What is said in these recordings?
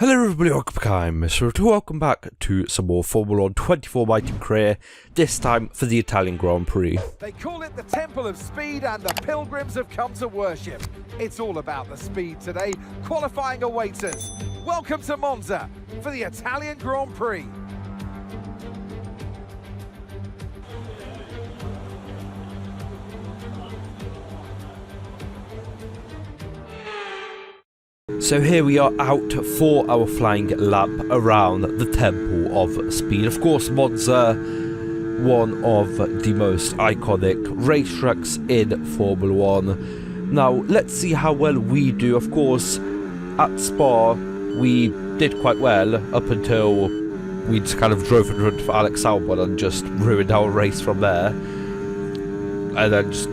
Hello everybody, welcome back. I'm MrRedClaw. Welcome back to some more Formula 1 24 Mighty career, this time for the Italian Grand Prix. They call it the Temple of Speed and the pilgrims have come to worship. It's all about the speed today. Qualifying awaits us. Welcome to Monza for the Italian Grand Prix. So here we are out for our flying lap around the Temple of Speed. Of course, Monza, one of the most iconic racetracks in Formula 1. Now, let's see how well we do. Of course, at Spa, we did quite well up until we just kind of drove in front of Alex Albon and just ruined our race from there. And then just,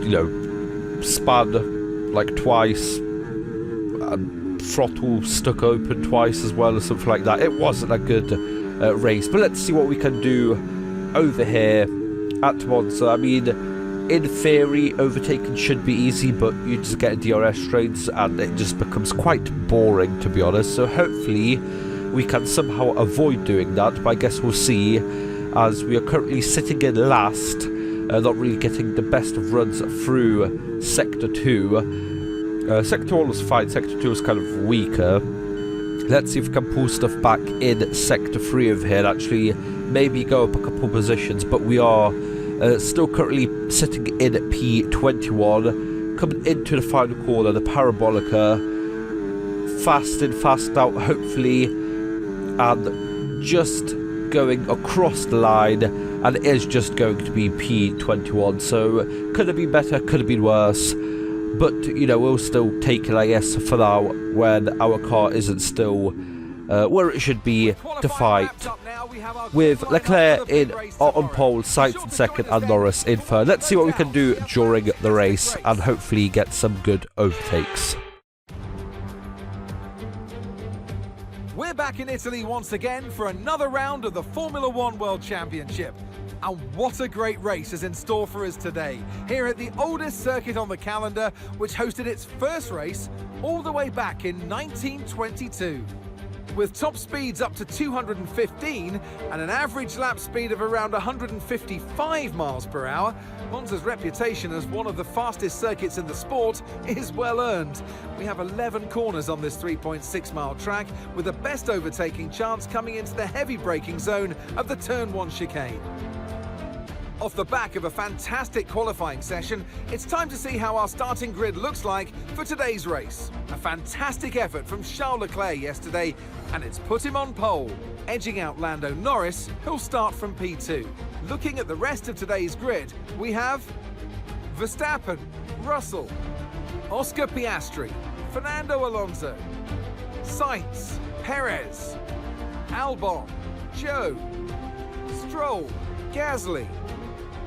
spun like twice. Throttle stuck open twice as well or something like that. It wasn't a good race, but let's see what we can do over here at Monza. I mean, in theory, overtaking should be easy, but you just get DRS straights and it just becomes quite boring, to be honest. So hopefully we can somehow avoid doing that, but I guess we'll see, as we are currently sitting in last, not really getting the best of runs through Sector 2. Sector 1 was fine, Sector 2 was kind of weaker. Let's see if we can pull stuff back in Sector 3 of here, actually maybe go up a couple positions, but we are still currently sitting in P21, coming into the final corner, the Parabolica, fast in, fast out, hopefully, and just going across the line, and it is just going to be P21, so could have been better, could have been worse. But, we'll still take it, I guess, for now, when our car isn't still where it should be to fight. With Leclerc on pole, Sainz in second, and Norris in third. Let's see what we can do during the race, and hopefully get some good overtakes. We're back in Italy once again for another round of the Formula 1 World Championship. And what a great race is in store for us today, here at the oldest circuit on the calendar, which hosted its first race all the way back in 1922. With top speeds up to 215 and an average lap speed of around 155 miles per hour, Monza's reputation as one of the fastest circuits in the sport is well earned. We have 11 corners on this 3.6 mile track, with the best overtaking chance coming into the heavy braking zone of the Turn 1 chicane. Off the back of a fantastic qualifying session, it's time to see how our starting grid looks like for today's race. A fantastic effort from Charles Leclerc yesterday, and it's put him on pole, edging out Lando Norris, who'll start from P2. Looking at the rest of today's grid, we have Verstappen, Russell, Oscar Piastri, Fernando Alonso, Sainz, Perez, Albon, Joe, Stroll, Gasly,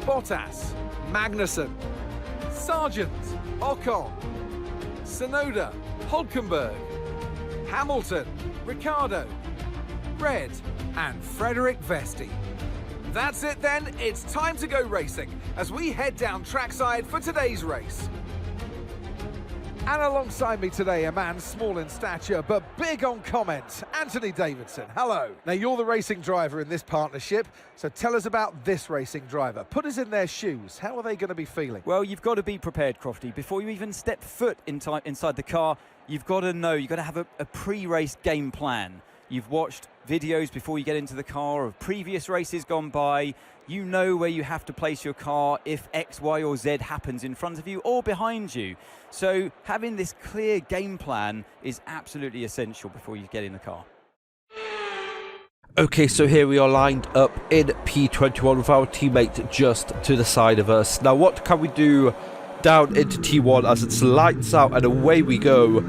Bottas, Magnussen, Sargent, Ocon, Tsunoda, Hülkenberg, Hamilton, Ricciardo, Red, and Frederick Vesti. That's it then, it's time to go racing as we head down trackside for today's race. And alongside me today, a man small in stature but big on comment, Anthony Davidson. Hello. Now, you're the racing driver in this partnership, so tell us about this racing driver. Put us in their shoes. How are they going to be feeling? Well, you've got to be prepared, Crofty. Before you even step foot inside the car, you've got to know, you've got to have a pre-race game plan. You've watched videos before you get into the car of previous races gone by. You know where you have to place your car if X, Y, or Z happens in front of you or behind you. So having this clear game plan is absolutely essential before you get in the car. Okay, so here we are lined up in P21 with our teammate just to the side of us. Now, what can we do down into T1 as it's lights out and away we go?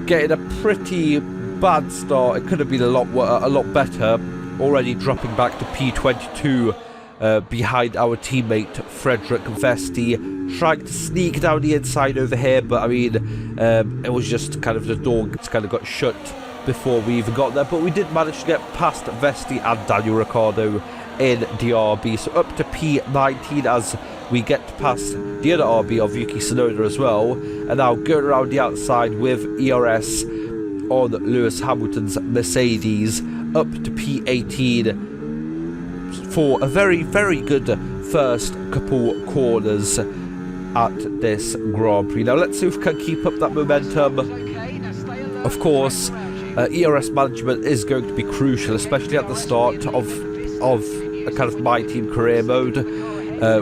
Getting a pretty bad start. It could have been a lot better. Already dropping back to P22 behind our teammate Frederick Vesti, trying to sneak down the inside over here, but I mean it was just kind of the door kind of got shut before we even got there, but we did manage to get past Vesti and Daniel Ricciardo in the RB, so up to P19 as we get past the other RB of Yuki Tsunoda as well, and now going around the outside with ERS on Lewis Hamilton's Mercedes up to P18 for a very, very good first couple corners at this Grand Prix. Now let's see if we can keep up that momentum. Of course, ERS management is going to be crucial, especially at the start of a kind of my team career mode,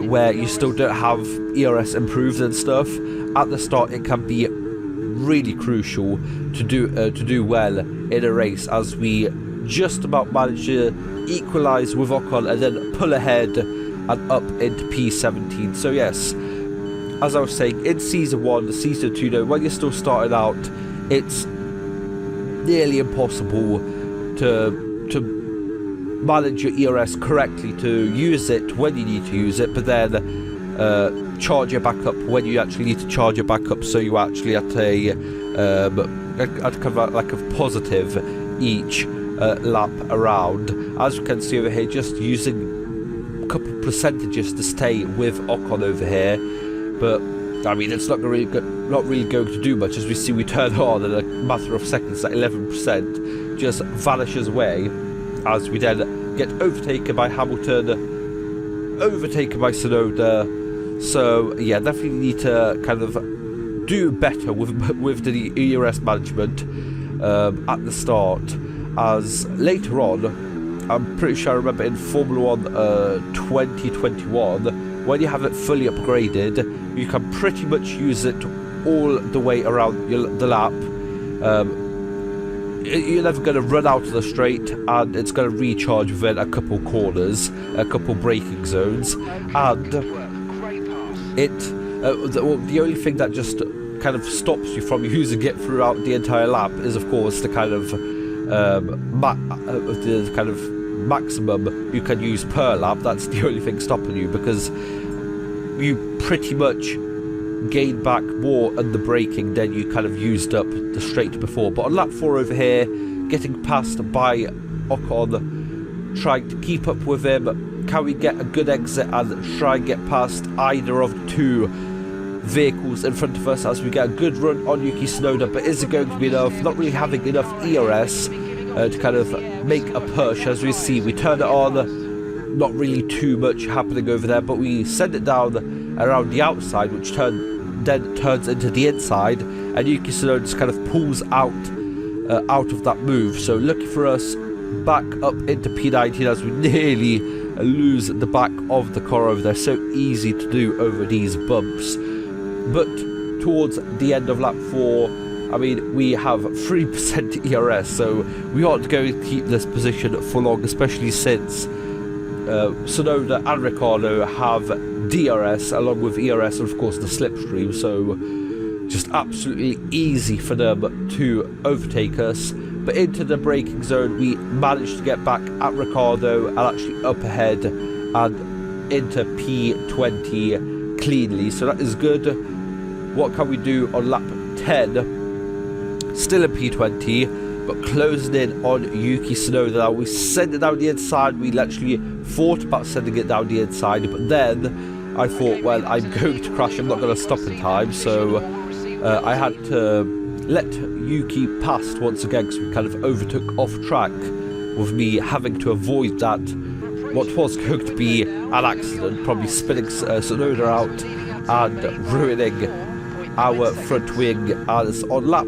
where you still don't have ERS improved and stuff. At the start, it can be really crucial to do well in a race, as we just about managed to equalise with Ocon and then pull ahead and up into P17. So yes, as I was saying, in Season 1, Season 2, though, when you're still starting out, it's nearly impossible to manage your ERS correctly, to use it when you need to use it, but then charge it back up when you actually need to charge it back up, so you actually at kind of like a positive each lap around. As you can see over here, just using a couple of percentages to stay with Ocon over here, but I mean it's not really going to do much. As we see, we turn on in a matter of seconds, that 11% just vanishes away, as we then get overtaken by Hamilton, overtaken by Tsunoda. So yeah, definitely need to kind of do better with the ERS management at the start, as later on, I'm pretty sure I remember in Formula 1 2021, when you have it fully upgraded, you can pretty much use it all the way around the lap. You're never going to run out of the straight, and it's going to recharge within a couple corners, a couple braking zones, and the only thing that just kind of stops you from using it throughout the entire lap is, of course, the kind of maximum you can use per lap. That's the only thing stopping you, because you pretty much gain back more on the braking than you kind of used up the straight before. But on lap 4 over here, getting passed by Ocon, trying to keep up with him. Can we get a good exit and try and get past either of the two vehicles in front of us, as we get a good run on Yuki Tsunoda? But is it going to be enough? Not really having enough ERS to kind of make a push. As we see, we turn it on, not really too much happening over there, but we send it down around the outside, which then turns into the inside, and Yuki Tsunoda just kind of pulls out of that move. So lucky for us, back up into P19 as we nearly lose the back of the car over there. So easy to do over these bumps. But towards the end of lap 4, I mean, we have 3% ERS, so we aren't going to keep this position for long, especially since Tsunoda and Ricciardo have DRS along with ERS and of course the slipstream, so just absolutely easy for them to overtake us. But into the braking zone, we managed to get back at Ricciardo and actually up ahead and into P20 cleanly, so that is good. What can we do on lap 10? Still in P20, but closing in on Yuki Tsunoda. Now we send it down the inside. We literally thought about sending it down the inside, but then I thought, well, I'm going to crash, I'm not going to stop in time, so I had to let Yuki pass once again, because we kind of overtook off track, with me having to avoid that, what was going to be an accident, probably spinning Tsunoda out and ruining our front wing. As on lap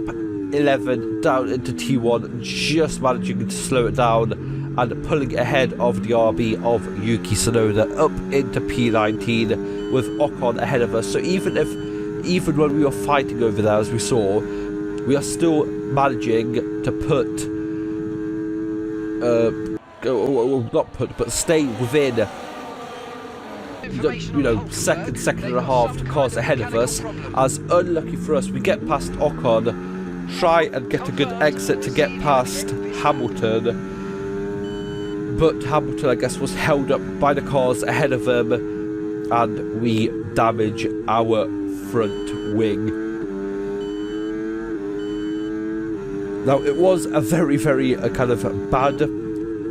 11 down into T1, just managing to slow it down and pulling ahead of the RB of Yuki Tsunoda up into P19 with Ocon ahead of us. So even when we were fighting over there, as we saw, we are still managing to stay within, you know, second and a half to cars ahead of us. As unlucky for us, we get past Ocon, try and get a good exit to get past Hamilton, but Hamilton, I guess, was held up by the cars ahead of him, and we damage our front wing. Now, it was a very, very kind of bad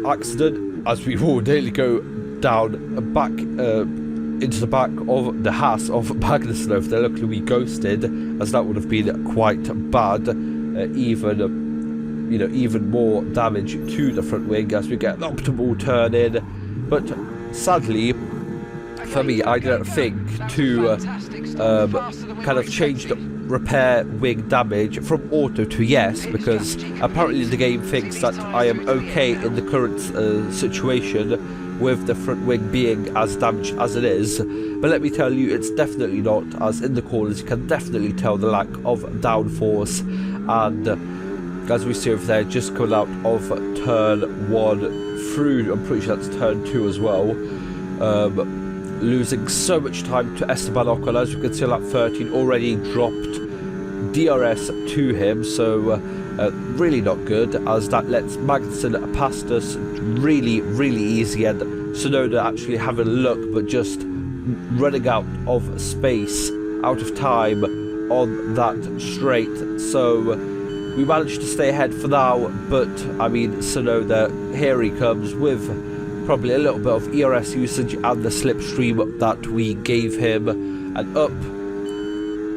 accident, as we will nearly go down back into the back of the Haas of Magnussen over there. Luckily we ghosted, as that would have been quite bad, even you know, even more damage to the front wing as we get an optimal turn in. But sadly, for me, I didn't think to kind of change the repair wing damage from auto to yes, because apparently the game thinks that I am okay in the current situation with the front wing being as damaged as it is. But let me tell you, it's definitely not, as in the corners you can definitely tell the lack of downforce. And as we see over there, just coming out of turn 1 through, I'm pretty sure that's turn 2 as well, losing so much time to Esteban Ocon. As you can see on lap 13, already dropped DRS to him, so really not good, as that lets Magnussen past us really easy, and Tsunoda actually having a look but just running out of space, out of time on that straight. So we managed to stay ahead for now, but I mean, Tsunoda, here he comes with probably a little bit of ERS usage and the slipstream that we gave him, and up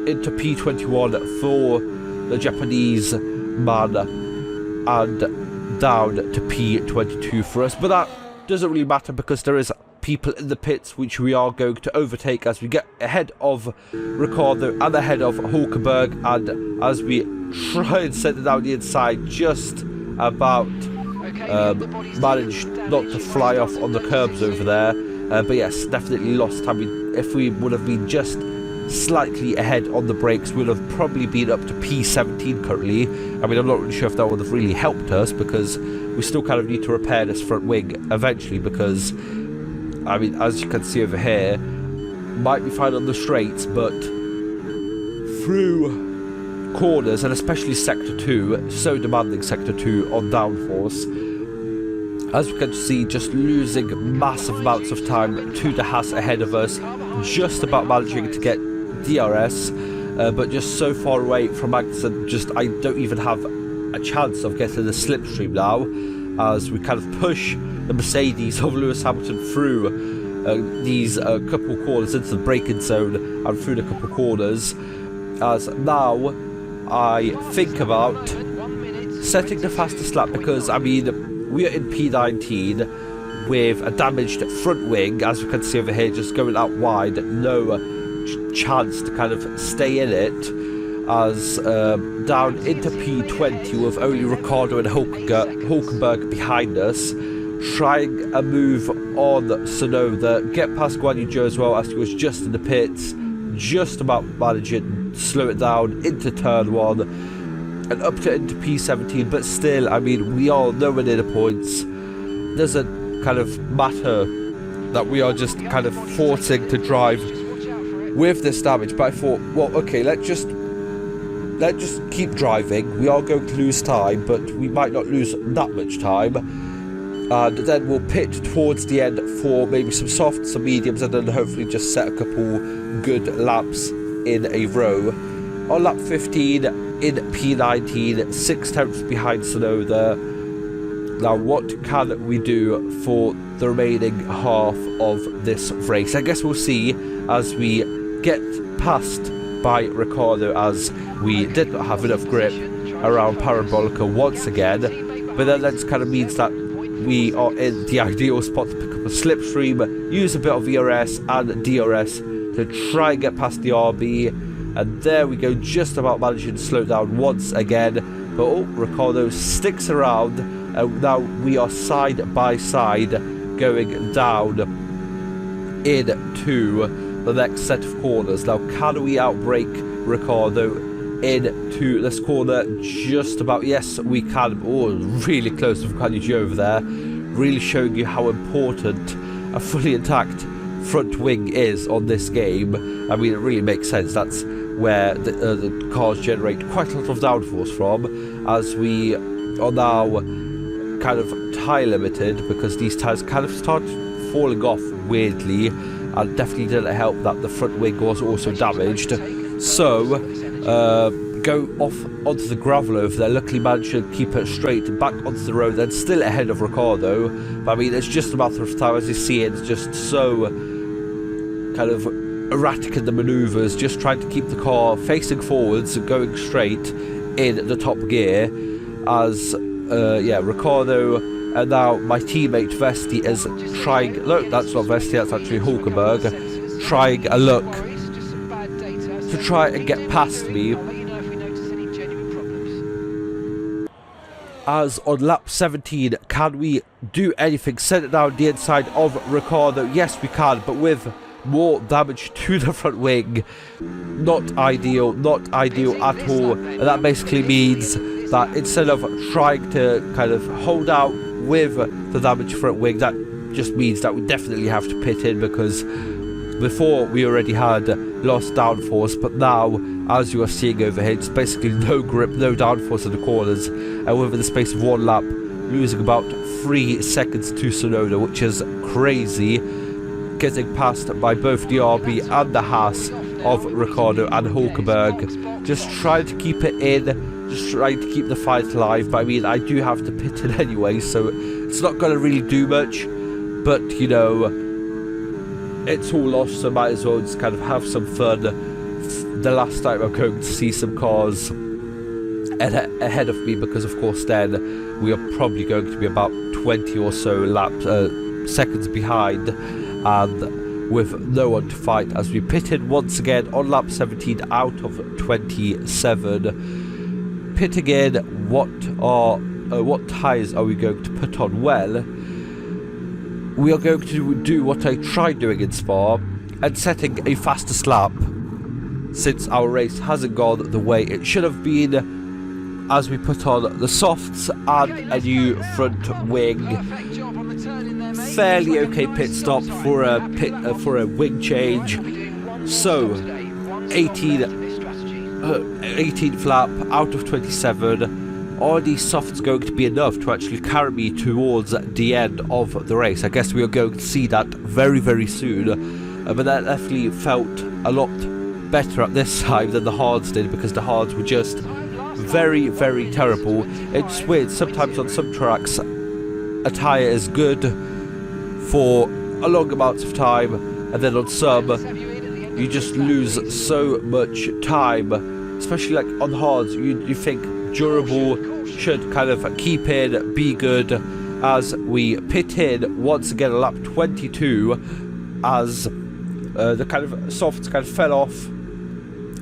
into P21 for the Japanese man and down to P22 for us. But that doesn't really matter because there is people in the pits which we are going to overtake as we get ahead of Ricciardo and ahead of Hulkenberg, and as we try and send it down the inside, just about managed not to fly off on the curbs over there, but yes, definitely lost. I mean, if we would have been just slightly ahead on the brakes, we'd have probably been up to P17 currently. I mean, I'm not really sure if that would have really helped us, because we still kind of need to repair this front wing eventually, because I mean, as you can see over here, might be fine on the straights, but through corners, and especially sector 2, so demanding sector 2 on downforce, as we can see, just losing massive amounts of time to the Haas ahead of us, just about managing to get DRS, but just so far away from Magnussen, just I don't even have a chance of getting the slipstream now, as we kind of push the Mercedes of Lewis Hamilton through these couple corners into the braking zone and through the couple corners, as now I think about setting the fastest lap, because I mean, we are in P19 with a damaged front wing, as we can see over here, just going out wide, no chance to kind of stay in it, as down into P20 with only Ricciardo and Hulkenberg behind us, trying a move on Tsunoda, get past Guan Yu Zhou as well, as he was just in the pits, just about managing to slow it down into turn 1 and up to into P17, but still, I mean, we are nowhere near the points. Doesn't kind of matter that we are just kind of forcing to drive with this damage, but I thought, well, okay, let's just keep driving. We are going to lose time, but we might not lose that much time, and then we'll pit towards the end for maybe some softs, some mediums, and then hopefully just set a couple good laps in a row. On lap 15 in P19, 6 tenths behind Tsunoda. Now, what can we do for the remaining half of this race? I guess we'll see as we get passed by Ricciardo, as we did not have enough grip around Parabolica once again. But then that kind of means that we are in the ideal spot to pick up a slipstream, use a bit of ERS and DRS to try and get past the RB. And there we go, just about managing to slow down once again. But oh, Ricciardo sticks around, and now we are side by side going down into the next set of corners. Now, can we outbrake Ricciardo into this corner? Just about, yes, we can. Oh, really close to Guan Yu Zhou over there. Really showing you how important a fully intact front wing is on this game. I mean, it really makes sense. That's where the cars generate quite a lot of downforce from, as we are now kind of tyre limited, because these tyres kind of start falling off weirdly, and definitely didn't help that the front wing was also damaged. So go off onto the gravel over there, luckily managed to keep it straight back onto the road, then still ahead of Ricciardo. But I mean, it's just a matter of time. As you see, it's just so kind of erratic in the manoeuvres, just trying to keep the car facing forwards and going straight in the top gear. as yeah, Ricardo, and now my teammate Vesti is trying. Look, that's not Vesti, that's actually Hulkenberg, trying a look to try and get past me. As on lap 17, can we do anything? Send it down the inside of Ricardo. Yes, we can, but with more damage to the front wing. Not ideal at all. And that basically means that instead of trying to kind of hold out with the damage front wing, that just means that we definitely have to pit in, because before we already had lost downforce, but now, as you are seeing over here, it's basically no grip, no downforce in the corners, and within the space of one lap, losing about 3 seconds to Sonoda, which is crazy, getting passed by both the RB and the Haas of Ricardo and Hulkenberg. Just trying to keep it in, just trying to keep the fight alive, but I mean, I do have to pit in anyway, so it's not going to really do much, but, you know, it's all lost, so might as well just kind of have some fun. The last time I'm going to see some cars ahead of me, because of course then we are probably going to be about 20 or so seconds behind, and with no one to fight, as we pitted once again on lap 17 out of 27. Pitting in, what tyres are we going to put on? Well, we are going to do what I tried doing in Spa, and setting a fastest lap, since our race hasn't gone the way it should have been, as we put on the softs and a new front wing. Fairly okay pit stop for a wing change. So 18th lap out of 27. Are these softs going to be enough to actually carry me towards the end of the race? I guess we are going to see that very, very soon. But that definitely felt a lot better at this time than the hards did, because the hards were just very, very terrible. It's weird, sometimes on some tracks a tyre is good for a long amount of time, and then on some you just lose so much time, especially like on hards. You think durable should kind of keep in, be good, as we pit in once again lap 22, as the kind of softs kind of fell off,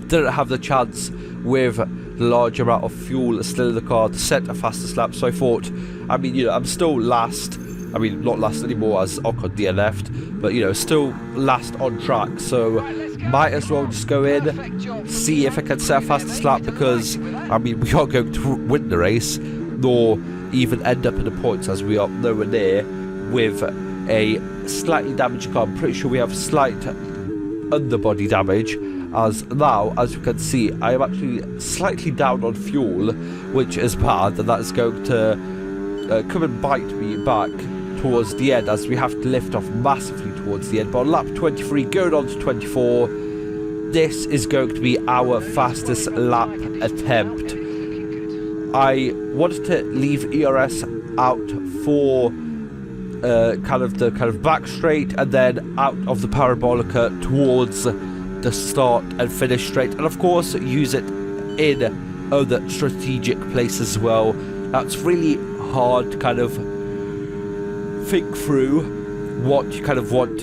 didn't have the chance with the large amount of fuel still in the car to set a fastest lap. So I thought, I mean, you know, I'm still last, I mean, not last anymore as Ocon DNF'd, but, you know, still last on track, so might as well just go in, see if I can set a fastest lap, because, I mean, we aren't going to win the race, nor even end up in the points, as we are nowhere near with a slightly damaged car. I'm pretty sure we have slight underbody damage, as now, as you can see, I am actually slightly down on fuel, which is bad, and that is going to come and bite me back towards the end, as we have to lift off massively towards the end. But on lap 23, going on to 24, this is going to be our fastest lap attempt. I wanted to leave ERS out for kind of back straight, and then out of the parabolica towards the start and finish straight, and of course use it in other strategic places as well. That's really hard to kind of think through what you kind of want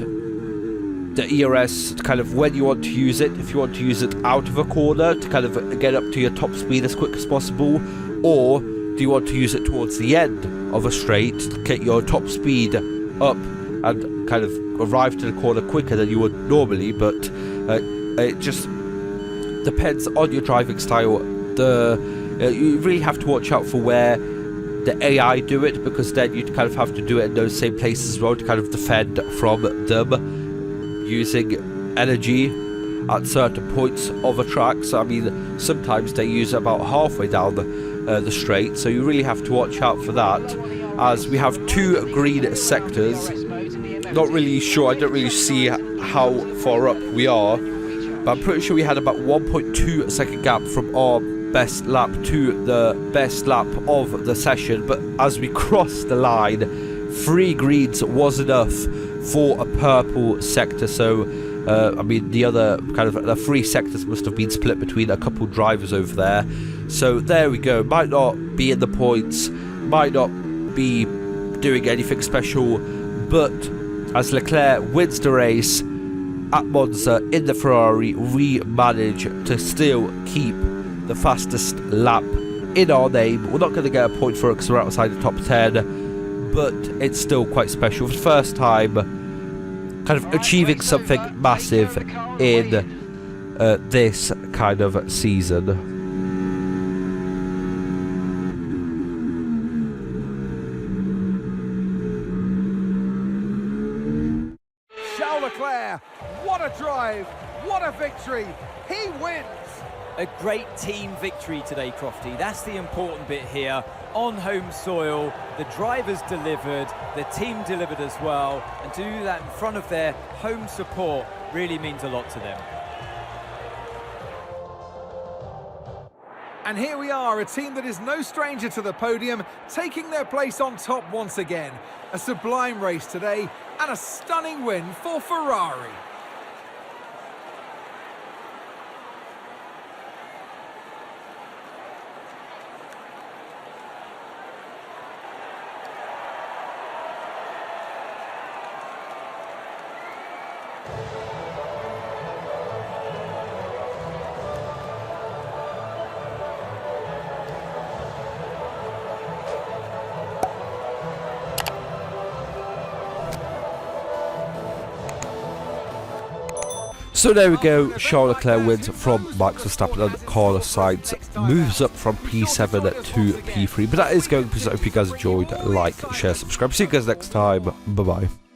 the ERS, kind of when you want to use it. If you want to use it out of a corner to kind of get up to your top speed as quick as possible, or do you want to use it towards the end of a straight to get your top speed up and kind of arrive to the corner quicker than you would normally. But it just depends on your driving style. You really have to watch out for where the AI do it, because then you kind of have to do it in those same places as well to kind of defend from them using energy at certain points of a track. So I mean, sometimes they use it about halfway down the straight, so you really have to watch out for that, as we have 2 green sectors. Not really sure, I don't really see how far up we are, but I'm pretty sure we had about 1.2 second gap from our best lap to the best lap of the session. But as we crossed the line, 3 greens was enough for a purple sector. So I mean, the other kind of the 3 sectors must have been split between a couple drivers over there. So there we go. Might not be in the points, might not be doing anything special, but as Leclerc wins the race at Monza in the Ferrari, we manage to still keep the fastest lap in our name. We're not going to get a point for it because we're outside the top 10, but it's still quite special. For the first time, kind of achieving something massive in this kind of season. Leclerc, what a drive, what a victory, he wins! A great team victory today, Crofty. That's the important bit here. On home soil, the drivers delivered, the team delivered as well, and to do that in front of their home support really means a lot to them. And here we are, a team that is no stranger to the podium, taking their place on top once again. A sublime race today, and a stunning win for Ferrari. So there we go, Charles Leclerc wins from Max Verstappen and Carlos Sainz moves up from P7 to P3. But that is going to be so. I hope you guys enjoyed. Like, share, subscribe. See you guys next time. Bye bye.